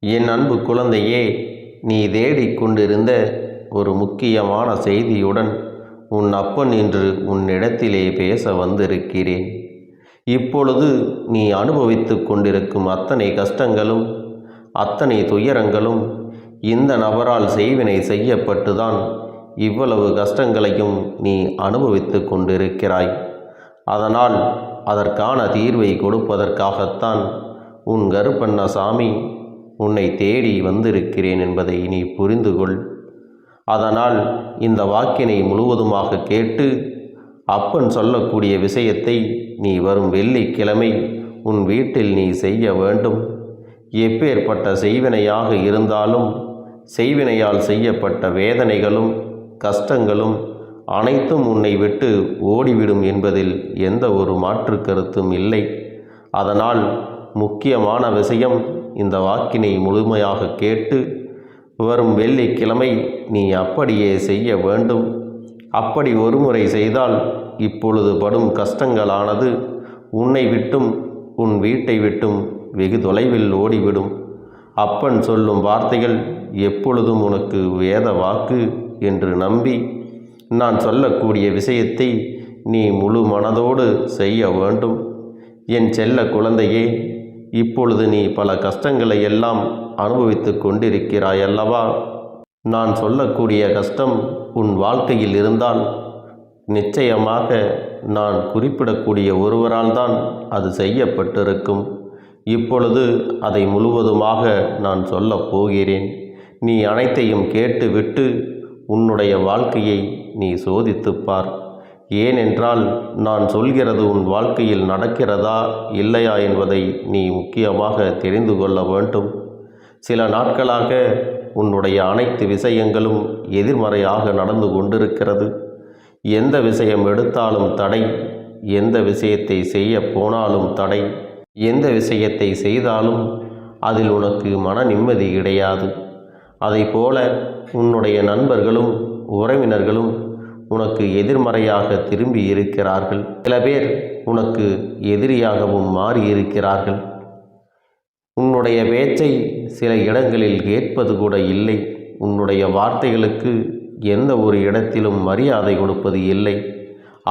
என் அன்பு குழந்தையே, நீ தேடிக்கொண்டிருந்த ஒரு முக்கியமான செய்தியுடன் உன் அப்பன் இன்று உன்னிடத்திலே பேச வந்திருக்கிறேன். இப்பொழுது நீ அனுபவித்து கொண்டிருக்கும் அத்தனை கஷ்டங்களும் அத்தனை துயரங்களும் இந்த நபரால் செய்வினை செய்யப்பட்டுதான் இவ்வளவு கஷ்டங்களையும் நீ அனுபவித்து கொண்டிருக்கிறாய். அதனால் அதற்கான தீர்வை கொடுப்பதற்காகத்தான் உன் கருப்பண்ணசாமி உன்னை தேடி வந்திருக்கிறேன் என்பதை நீ புரிந்து கொள். அதனால் இந்த வாக்கினை முழுவதுமாக கேட்டு அப்பன் சொல்லக்கூடிய விஷயத்தை நீ வரும் வெள்ளிக்கிழமை உன் வீட்டில் நீ செய்ய வேண்டும். எப்பேற்பட்ட செய்வினையாக இருந்தாலும் செய்வினையால் செய்யப்பட்ட வேதனைகளும் கஷ்டங்களும் அனைத்தும் உன்னை விட்டு ஓடிவிடும் என்பதில் எந்த ஒரு மாற்று கருத்தும் இல்லை. அதனால் முக்கியமான விஷயம், இந்த வாக்கினை முழுமையாக கேட்டு வரும் வெள்ளிக்கிழமை நீ அப்படியே செய்ய வேண்டும். அப்படி ஒருமுறை செய்தால் இப்பொழுது படும் கஷ்டங்களானது உன்னை விட்டும் உன் வீட்டை விட்டும் வெகு தொலைவில் ஓடிவிடும். அப்பன் சொல்லும் வார்த்தைகள் எப்பொழுதும் உனக்கு வேத வாக்கு என்று நம்பி நான் சொல்லக்கூடிய விஷயத்தை நீ முழு மனதோடு செய்ய வேண்டும். என் செல்ல குழந்தையே, இப்பொழுது நீ பல கஷ்டங்களை எல்லாம் அனுபவித்து கொண்டிருக்கிறாய் அல்லவா? நான் சொல்லக்கூடிய கஷ்டம் உன் வாழ்க்கையில் இருந்தால் நிச்சயமாக நான் குறிப்பிடக்கூடிய ஒருவரால் தான் அது செய்யப்பட்டிருக்கும். இப்பொழுது அதை முழுவதுமாக நான் சொல்லப் போகிறேன். நீ அனைத்தையும் கேட்டுவிட்டு உன்னுடைய வாழ்க்கையை நீ சோதித்துப்பார். ஏனென்றால் நான் சொல்கிறது உன் வாழ்க்கையில் நடக்கிறதா இல்லையா என்பதை நீ முக்கியமாக தெரிந்து கொள்ள வேண்டும். சில நாட்களாக உன்னுடைய அனைத்து விஷயங்களும் எதிர்மறையாக நடந்து கொண்டிருக்கிறது. எந்த விஷயம் எடுத்தாலும் தடை, எந்த விஷயத்தை செய்ய போனாலும் தடை, எந்த விஷயத்தை செய்தாலும் அதில் உனக்கு மன நிம்மதி கிடையாது. அதைப்போல உன்னுடைய நண்பர்களும் உறவினர்களும் உனக்கு எதிர்மறையாக திரும்பி இருக்கிறார்கள். சில பேர் உனக்கு எதிரியாகவும் மாறி இருக்கிறார்கள். உன்னுடைய பேச்சை சில இடங்களில் கேட்பது கூட இல்லை. உன்னுடைய வார்த்தைகளுக்கு எந்த ஒரு இடத்திலும் மரியாதை கொடுப்பது இல்லை.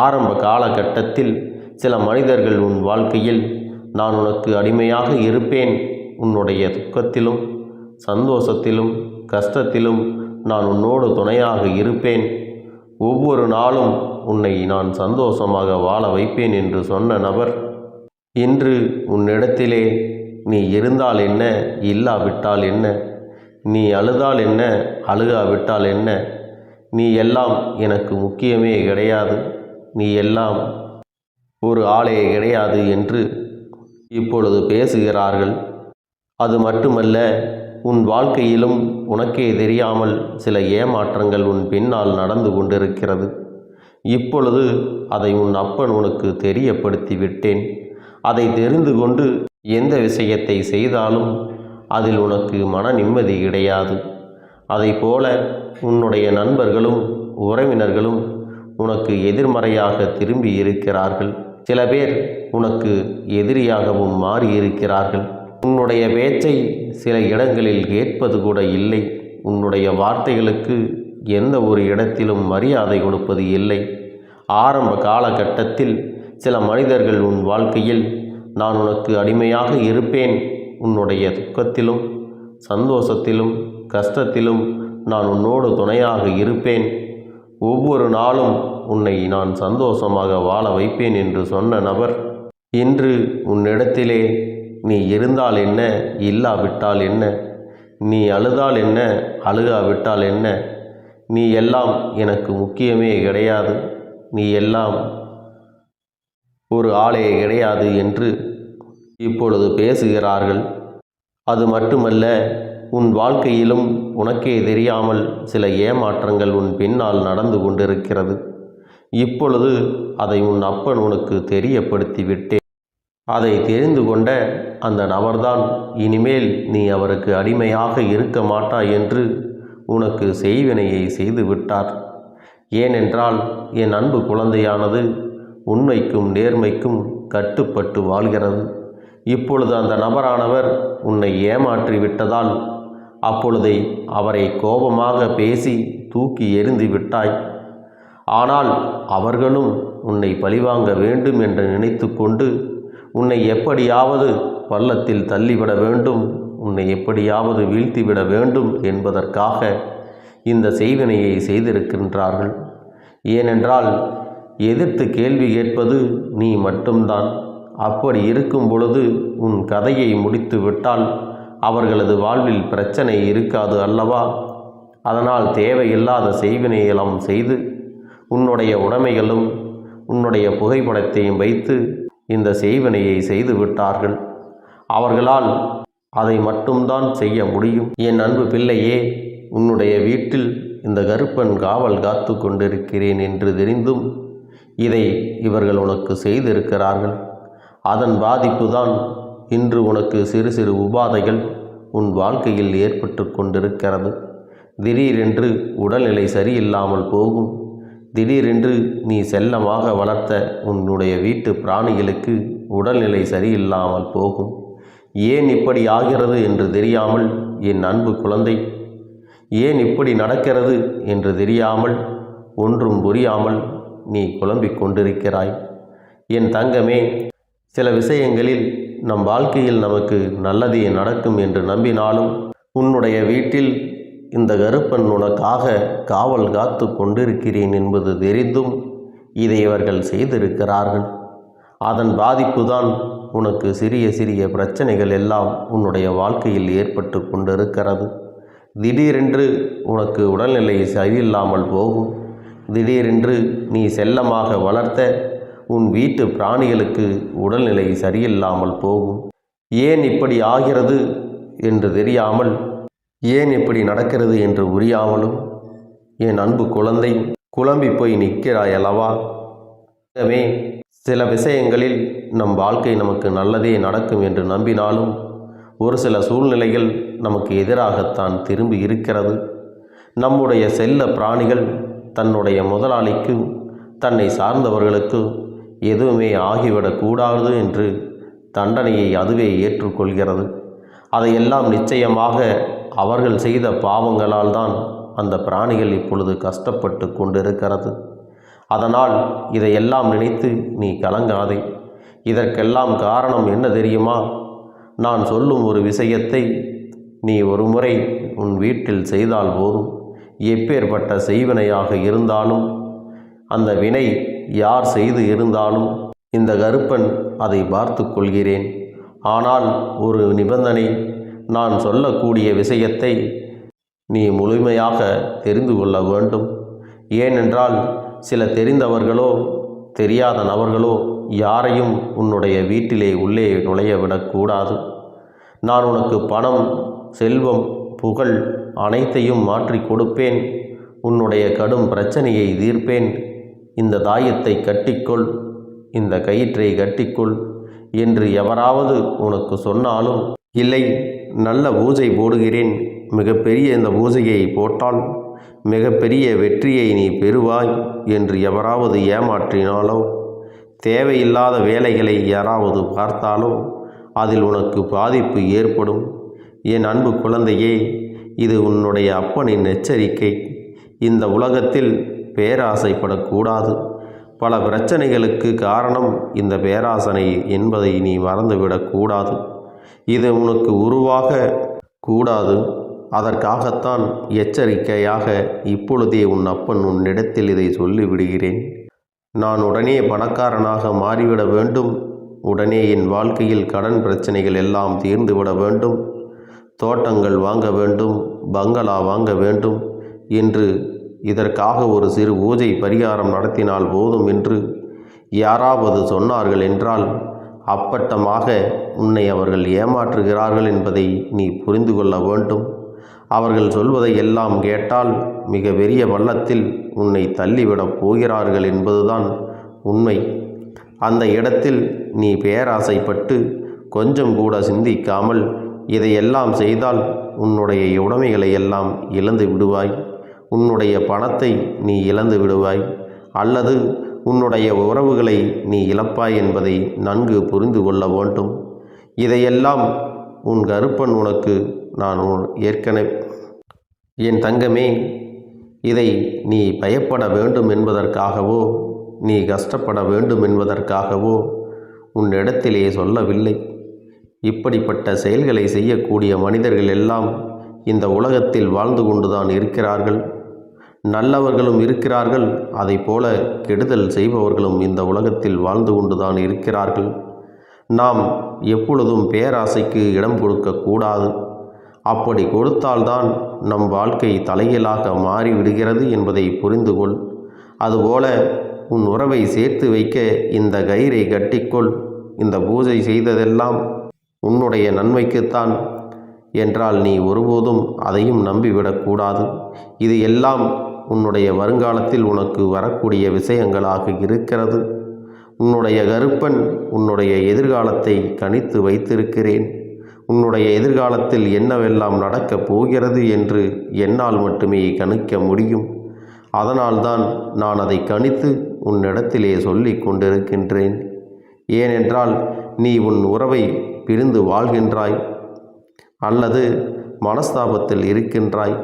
ஆரம்ப காலகட்டத்தில் சில மனிதர்கள் உன் வாழ்க்கையில் நான் உனக்கு அடிமையாக இருப்பேன், உன்னுடைய துக்கத்திலும் சந்தோஷத்திலும் கஷ்டத்திலும் நான் உன்னோடு துணையாக இருப்பேன், ஒவ்வொரு நாளும் உன்னை நான் சந்தோஷமாக வாழ வைப்பேன் என்று சொன்ன நபர் இன்று உன்னிடத்திலே நீ இருந்தால் என்ன, இல்லாவிட்டால் என்ன, நீ அழுதால் என்ன, அழுகாவிட்டால் என்ன, நீ எல்லாம் எனக்கு முக்கியமே கிடையாது, நீ எல்லாம் ஒரு ஆளே கிடையாது என்று இப்பொழுது பேசுகிறார்கள். அது மட்டுமல்ல, உன் வாழ்க்கையிலும் உனக்கே தெரியாமல் சில ஏமாற்றங்கள் உன் பின்னால் நடந்து கொண்டிருக்கிறது. இப்பொழுது அதை உன் அப்பன் உனக்கு தெரியப்படுத்தி விட்டேன். அதை தெரிந்து கொண்டு எந்த விஷயத்தை செய்தாலும் அதில் உனக்கு மன நிம்மதி கிடையாது. அதைப்போல உன்னுடைய நண்பர்களும் உறவினர்களும் உனக்கு எதிர்மறையாக திரும்பி இருக்கிறார்கள். சில பேர் உனக்கு எதிரியாகவும் மாறி இருக்கிறார்கள். உன்னுடைய பேச்சை சில இடங்களில் கேட்பது கூட இல்லை. உன்னுடைய வார்த்தைகளுக்கு எந்த ஒரு இடத்திலும் மரியாதை கொடுப்பது இல்லை. ஆரம்ப காலகட்டத்தில் சில மனிதர்கள் உன் வாழ்க்கையில் நான் உனக்கு அடிமையாக இருப்பேன், உன்னுடைய துக்கத்திலும் சந்தோஷத்திலும் கஷ்டத்திலும் நான் உன்னோடு துணையாக இருப்பேன், ஒவ்வொரு நாளும் உன்னை நான் சந்தோஷமாக வாழ வைப்பேன் என்று சொன்ன நபர் இன்று உன்னிடத்திலே நீ இருந்தால் என்ன, இல்லாவிட்டால் என்ன, நீ அழுதால் என்ன, அழுகாவிட்டால் என்ன, நீ எல்லாம் எனக்கு முக்கியமே கிடையாது, நீ எல்லாம் ஒரு ஆளே கிடையாது என்று இப்பொழுது பேசுகிறார்கள். அது மட்டுமல்ல, உன் வாழ்க்கையிலும் உனக்கே தெரியாமல் சில ஏமாற்றங்கள் உன் பின்னால் நடந்து கொண்டிருக்கிறது. இப்பொழுது அதை உன் அப்பன் உனக்கு தெரியப்படுத்தி விட்டேன். அதை தெரிந்து கொண்ட அந்த நபர்தான் இனிமேல் நீ அவருக்கு அடிமையாக இருக்க மாட்டாய் என்று உனக்கு செய்வினையை செய்து விட்டார். ஏனென்றால் என் அன்பு குழந்தையானது உண்மைக்கும் நேர்மைக்கும் கட்டுப்பட்டு வாழ்கிறது. இப்பொழுது அந்த நபரானவர் உன்னை ஏமாற்றி விட்டதால் அப்பொழுதை அவரை கோபமாக பேசி தூக்கி எறிந்து விட்டாய். ஆனால் அவர்களும் உன்னை பழிவாங்க வேண்டும் என்று நினைத்து கொண்டு உன்னை எப்படியாவது பள்ளத்தில் தள்ளிவிட வேண்டும், உன்னை எப்படியாவது வீழ்த்திவிட வேண்டும் என்பதற்காக இந்த செய்வினையை செய்திருக்கின்றார்கள். ஏனென்றால் எதிர்த்து கேள்வி கேட்பது நீ மட்டும்தான். அப்படி இருக்கும் பொழுது உன் கதையை முடித்து விட்டால் அவர்களது வாழ்வில் பிரச்சனை இருக்காது அல்லவா? அதனால் தேவையில்லாத செய்வினையெல்லாம் செய்து உன்னுடைய உடைமைகளும் உன்னுடைய புகைப்படத்தையும் வைத்து இந்த செய்வினையை செய்து விட்டார்கள். அவர்களால் அதை மட்டும்தான் செய்ய முடியும். என் அன்பு பிள்ளையே, உன்னுடைய வீட்டில் இந்த கருப்பன் காவல் காத்து கொண்டிருக்கிறேன் என்று தெரிந்தும் இதை இவர்கள் உனக்கு செய்திருக்கிறார்கள். அதன் பாதிப்புதான் இன்று உனக்கு சிறு சிறு உபாதைகள் உன் வாழ்க்கையில் ஏற்பட்டு கொண்டிருக்கிறது. திடீரென்று உடல்நிலை சரியில்லாமல் போகும். திடீரென்று நீ செல்லமாக வளர்த்த உன்னுடைய வீட்டு பிராணிகளுக்கு உடல்நிலை சரியில்லாமல் போகும். ஏன் இப்படி ஆகிறது என்று தெரியாமல் என் அன்பு குழந்தை, ஏன் இப்படி நடக்கிறது என்று தெரியாமல் ஒன்றும் புரியாமல் நீ குழம்பிக் கொண்டிருக்கிறாய். என் தங்கமே, சில விஷயங்களில் நம் வாழ்க்கையில் நமக்கு நல்லதே நடக்கும் என்று நம்பினாலும் உன்னுடைய வீட்டில் இந்த கருப்பன் உனக்காக காவல் காத்து கொண்டிருக்கிறேன் என்பது தெரிந்தும் இதை இவர்கள் செய்திருக்கிறார்கள். அதன் பாதிப்புதான் உனக்கு சிறிய சிறிய பிரச்சனைகள் எல்லாம் உன்னுடைய வாழ்க்கையில் ஏற்பட்டு கொண்டிருக்கிறது. திடீரென்று உனக்கு உடல்நிலை சரியில்லாமல் போகும். திடீரென்று நீ செல்லமாக வளர்த்த உன் வீட்டு பிராணிகளுக்கு உடல்நிலை சரியில்லாமல் போகும். ஏன் இப்படி ஆகிறது என்று தெரியாமல், ஏன் இப்படி நடக்கிறது என்று புரியாமலும் என் அன்பு குழந்தை குழம்பி போய் நிற்கிறாய் அல்லவா? சில விஷயங்களில் நம் வாழ்க்கை நமக்கு நல்லதே நடக்கும் என்று நம்பினாலும் ஒரு சில சூழ்நிலைகள் நமக்கு எதிராகத்தான் திரும்பி இருக்கிறது. நம்முடைய செல்ல பிராணிகள் தன்னுடைய முதலாளிக்கு, தன்னை சார்ந்தவர்களுக்கு எதுவுமே ஆகிவிடக்கூடாது என்று தண்டனையை அதுவே ஏற்றுக்கொள்கிறது. அதையெல்லாம் நிச்சயமாக அவர்கள் செய்த பாவங்களால் தான் அந்த பிராணிகள் இப்பொழுது கஷ்டப்பட்டு கொண்டிருக்கிறது. அதனால் இதையெல்லாம் நினைத்து நீ கலங்காதே. இதற்கெல்லாம் காரணம் என்ன தெரியுமா? நான் சொல்லும் ஒரு விஷயத்தை நீ ஒரு முறை உன் வீட்டில் செய்தால் போதும். எப்பேற்பட்ட செய்வினையாக இருந்தாலும், அந்த வினை யார் செய்து இருந்தாலும் இந்த கருப்பன் அதை பார்த்து கொள்கிறேன். ஆனால் ஒரு நிபந்தனை, நான் சொல்லக்கூடிய விஷயத்தை நீ முழுமையாக தெரிந்து கொள்ள வேண்டும். ஏனென்றால் சில தெரிந்தவர்களோ தெரியாத நபர்களோ யாரையும் உன்னுடைய வீட்டிலே உள்ளே நுழைய விடக்கூடாது. நான் உனக்கு பணம், செல்வம், புகழ் அனைத்தையும் மாற்றி கொடுப்பேன். உன்னுடைய கடும் பிரச்சனையை தீர்ப்பேன். இந்த தாயத்தை கட்டிக்கொள், இந்த கயிற்றை கட்டிக்கொள் என்று எவராவது உனக்கு சொன்னாலும், இல்லை நல்ல பூஜை போடுகிறேன், மிகப்பெரிய இந்த பூஜையை போட்டால் மிகப்பெரிய வெற்றியை நீ பெறுவாய் என்று எவராவது ஏமாற்றினாலோ, தேவையில்லாத வேலைகளை யாராவது பார்த்தாலோ அதில் உனக்கு பாதிப்பு ஏற்படும். என் அன்பு குழந்தையே, இது உன்னுடைய அப்பனின் எச்சரிக்கை. இந்த உலகத்தில் பேராசைப்படக்கூடாது. பல பிரச்சனைகளுக்கு காரணம் இந்த பேராசனை என்பதை நீ மறந்துவிடக்கூடாது. இது உனக்கு உருவாக கூடாது. அதற்காகத்தான் எச்சரிக்கையாக இப்பொழுதே உன் அப்பன் உன்னிடத்தில் இதை சொல்லிவிடுகிறேன். நான் உடனே பணக்காரனாக மாறிவிட வேண்டும், உடனே என் வாழ்க்கையில் கடன் பிரச்சனைகள் எல்லாம் தீர்ந்துவிட வேண்டும், தோட்டங்கள் வாங்க வேண்டும், பங்களா வாங்க வேண்டும் என்று இதற்காக ஒரு சிறு பூஜை பரிகாரம் நடத்தினால் போதும் என்று யாராவது சொன்னார்கள் என்றால் அப்பட்டமாக உன்னை அவர்கள் ஏமாற்றுகிறார்கள் என்பதை நீ புரிந்து கொள்ள வேண்டும். அவர்கள் சொல்வதை எல்லாம் கேட்டால் மிக பெரிய பள்ளத்தில் உன்னை தள்ளிவிடப் போகிறார்கள் என்பதுதான் உண்மை. அந்த இடத்தில் நீ பேராசைப்பட்டு கொஞ்சம் கூட சிந்திக்காமல் இதையெல்லாம் செய்தால் உன்னுடைய உடைமைகளை எல்லாம் இழந்து விடுவாய். உன்னுடைய பணத்தை நீ இழந்து விடுவாய், அல்லது உன்னுடைய உறவுகளை நீ இழப்பாய் என்பதை நன்கு புரிந்து கொள்ள வேண்டும். இதையெல்லாம் உன் கருப்பன் உனக்கு நான் ஏற்கனவே என் தங்கமே, இதை நீ பயப்பட வேண்டும் என்பதற்காகவோ நீ கஷ்டப்பட வேண்டும் என்பதற்காகவோ உன்னிடத்திலே சொல்லவில்லை. இப்படிப்பட்ட செயல்களை செய்யக்கூடிய மனிதர்கள் எல்லாம் இந்த உலகத்தில் வாழ்ந்து கொண்டுதான் இருக்கிறார்கள். நல்லவர்களும் இருக்கிறார்கள், அதை போல கெடுதல் செய்பவர்களும் இந்த உலகத்தில் வாழ்ந்து கொண்டுதான் இருக்கிறார்கள். நாம் எப்பொழுதும் பேராசைக்கு இடம் கொடுக்கக்கூடாது. அப்படி கொடுத்தால்தான் நம் வாழ்க்கை தலைகீழாக மாறிவிடுகிறது என்பதை புரிந்து கொள். அதுபோல உன் உறவை சேர்த்து வைக்க இந்த கயிறை கட்டிக்கொள். இந்த பூஜை செய்ததெல்லாம் உன்னுடைய நன்மைக்குத்தான் என்றால் நீ ஒருபோதும் அதையும் நம்பிவிடக்கூடாது. இது எல்லாம் உன்னுடைய வருங்காலத்தில் உனக்கு வரக்கூடிய விஷயங்களாக இருக்கிறது. உன்னுடைய கருப்பன் உன்னுடைய எதிர்காலத்தை கணித்து வைத்திருக்கிறேன். உன்னுடைய எதிர்காலத்தில் என்னவெல்லாம் நடக்கப் போகிறது என்று என்னால் மட்டுமே கணிக்க முடியும். அதனால்தான் நான் அதை கணித்து உன்னிடத்திலே சொல்லி கொண்டிருக்கின்றேன். ஏனென்றால் நீ உன் உறவை பிரிந்து வாழ்கின்றாய் அல்லது மனஸ்தாபத்தில் இருக்கின்றாய்.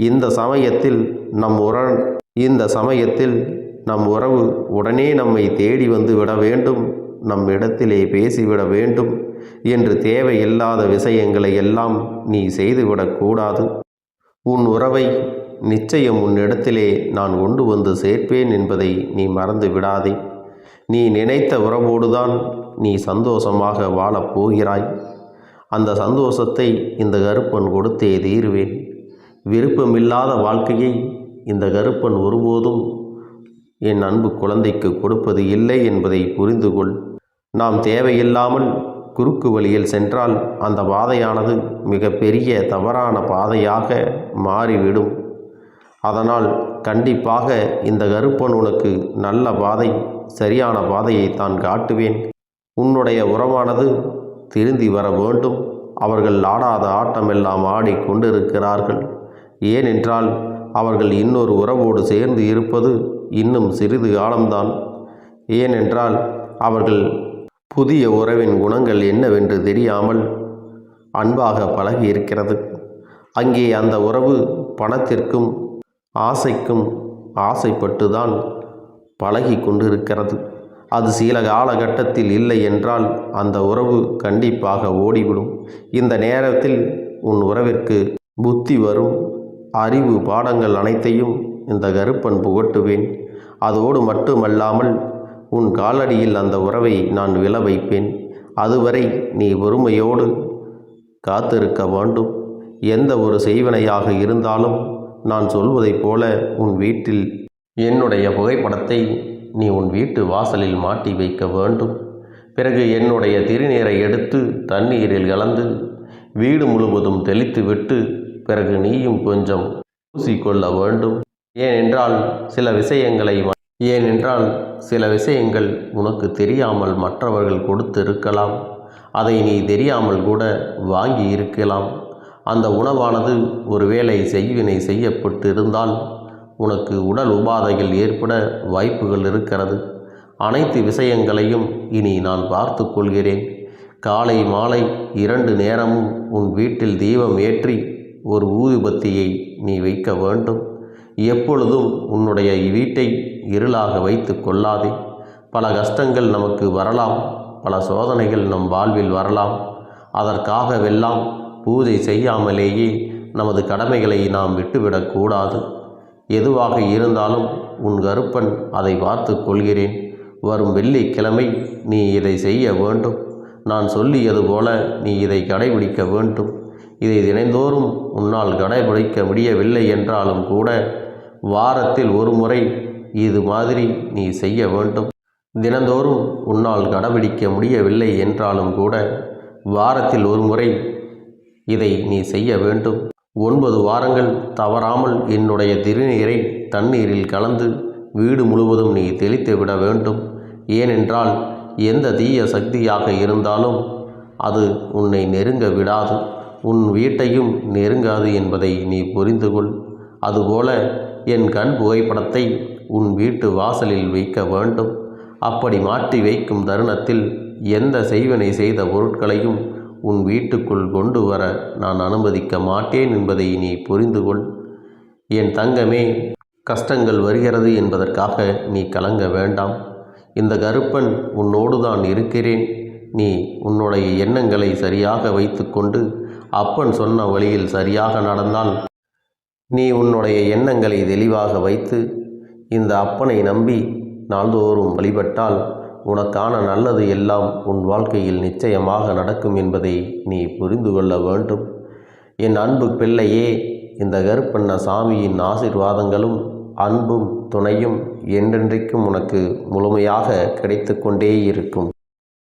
இந்த சமயத்தில் நம் உறவு உடனே நம்மை தேடி வந்து விட வேண்டும், நம் இடத்திலே பேசிவிட வேண்டும் என்று தேவையில்லாத விஷயங்களை எல்லாம் நீ செய்துவிடக்கூடாது. உன் உறவை நிச்சயம் உன்னிடத்திலே நான் கொண்டு வந்து சேர்ப்பேன் என்பதை நீ மறந்து விடாதே. நீ நினைத்த உறவோடுதான் நீ சந்தோஷமாக வாழப் போகிறாய். அந்த சந்தோஷத்தை இந்த கருப்பன் கொடுத்தே தீருவேன். விருப்பமில்லாத வாழ்க்கையை இந்த கருப்பன் ஒருபோதும் என் அன்பு குழந்தைக்கு கொடுப்பது இல்லை என்பதை புரிந்து கொள். நாம் தேவையில்லாமல் குறுக்கு வழியில் சென்றால் அந்த பாதையானது மிக பெரிய தவறான பாதையாக மாறிவிடும். அதனால் கண்டிப்பாக இந்த கருப்பன் உனக்கு நல்ல பாதை, சரியான பாதையை தான் காட்டுவேன். உன்னுடைய உறவானது திருந்தி வர வேண்டும். அவர்கள் ஆடாத ஆட்டமெல்லாம் ஆடி கொண்டிருக்கிறார்கள். ஏனென்றால் அவர்கள் இன்னொரு உறவோடு சேர்ந்து இருப்பது இன்னும் சிறிது காலம்தான். ஏனென்றால் அவர்கள் புதிய உறவின் குணங்கள் என்னவென்று தெரியாமல் அன்பாக பழகி இருக்கிறது. அங்கே அந்த உறவு பணத்திற்கும் ஆசைக்கும் ஆசைப்பட்டுதான் பழகி கொண்டிருக்கிறது. அது சில காலகட்டத்தில் இல்லை என்றால் அந்த உறவு கண்டிப்பாக ஓடிவிடும். இந்த நேரத்தில் உன் உறவிற்கு புத்தி வரும். அறிவு பாடங்கள் அனைத்தையும் இந்த கருப்பன் புகட்டுவேன். அதோடு மட்டுமல்லாமல் உன் காலடியில் அந்த உறவை நான் விழ வைப்பேன். அதுவரை நீ பொறுமையோடு காத்திருக்க வேண்டும். எந்த ஒரு செய்வினையாக இருந்தாலும் நான் சொல்வதைப் போல உன் வீட்டில் என்னுடைய புகைப்படத்தை நீ உன் வீட்டு வாசலில் மாட்டி வைக்க வேண்டும். பிறகு என்னுடைய திருநீரை எடுத்து தண்ணீரில் கலந்து வீடு முழுவதும் தெளித்துவிட்டு பிறகு நீயும் கொஞ்சம் பூசிக்கொள்ள வேண்டும். ஏனென்றால் சில விஷயங்கள் உனக்கு தெரியாமல் மற்றவர்கள் கொடுத்து இருக்கலாம். அதை நீ தெரியாமல் கூட வாங்கி இருக்கலாம். அந்த உணவானது ஒருவேளை செய்வினை செய்யப்பட்டு இருந்தால் உனக்கு உடல் உபாதைகள் ஏற்பட வாய்ப்புகள் இருக்கிறது. அனைத்து விஷயங்களையும் இனி நான் பார்த்து கொள்கிறேன். காலை மாலை 2 நேரமும் உன் வீட்டில் தீபம் ஏற்றி ஒரு ஊதுபத்தியை நீ வைக்க வேண்டும். எப்பொழுதும் உன்னுடைய வீட்டை இருளாக வைத்து கொள்ளாதே. பல கஷ்டங்கள் நமக்கு வரலாம், பல சோதனைகள் நம் வாழ்வில் வரலாம். அதற்காகவெல்லாம் பூஜை செய்யாமலேயே நமது கடமைகளை நாம் விட்டுவிடக்கூடாது. எதுவாக இருந்தாலும் உன் கருப்பன் அதை பார்த்து கொள்கிறேன். வரும் வெள்ளிக்கிழமை நீ இதை செய்ய வேண்டும். நான் சொல்லியது போல நீ இதை கடைபிடிக்க வேண்டும். இதை தினந்தோறும் உன்னால் கடைபிடிக்க முடியவில்லை என்றாலும் கூட வாரத்தில் ஒரு முறை இது மாதிரி நீ செய்ய வேண்டும். தினந்தோறும் உன்னால் கடைபிடிக்க முடியவில்லை என்றாலும் கூட வாரத்தில் ஒரு முறை இதை நீ செய்ய வேண்டும். 9 வாரங்கள் தவறாமல் என்னுடைய திருநீரை தண்ணீரில் கலந்து வீடு முழுவதும் நீ தெளித்து விட வேண்டும். ஏனென்றால் எந்த தீய சக்தியாக இருந்தாலும் அது உன்னை நெருங்க விடாது, உன் வீட்டையும் நெருங்காது என்பதை நீ புரிந்து கொள். அதுபோல என் கண் புகைப்படத்தை உன் வீட்டு வாசலில் வைக்க வேண்டும். அப்படி மாற்றி வைக்கும் தருணத்தில் எந்த செய்வினை செய்த பொருட்களையும் உன் வீட்டுக்குள் கொண்டு வர நான் அனுமதிக்க மாட்டேன் என்பதை நீ புரிந்து கொள். என் தங்கமே, கஷ்டங்கள் வருகிறது என்பதற்காக நீ கலங்க வேண்டாம். இந்த கருப்பன் உன்னோடு தான் இருக்கிறேன். நீ உன்னுடைய எண்ணங்களை சரியாக வைத்துக்கொண்டு அப்பன் சொன்ன வழியில் சரியாக நடந்தால், நீ உன்னுடைய எண்ணங்களை தெளிவாக வைத்து இந்த அப்பனை நம்பி நாள்தோறும் வழிபட்டால் உனக்கான நல்லது எல்லாம் உன் வாழ்க்கையில் நிச்சயமாக நடக்கும் என்பதை நீ புரிந்து கொள்ள வேண்டும். என் அன்பு பிள்ளையே, இந்த கருப்பண்ண சாமியின் ஆசீர்வாதங்களும் அன்பும் துணையும் என்றென்றைக்கும் உனக்கு முழுமையாக கிடைத்து கொண்டே இருக்கும்.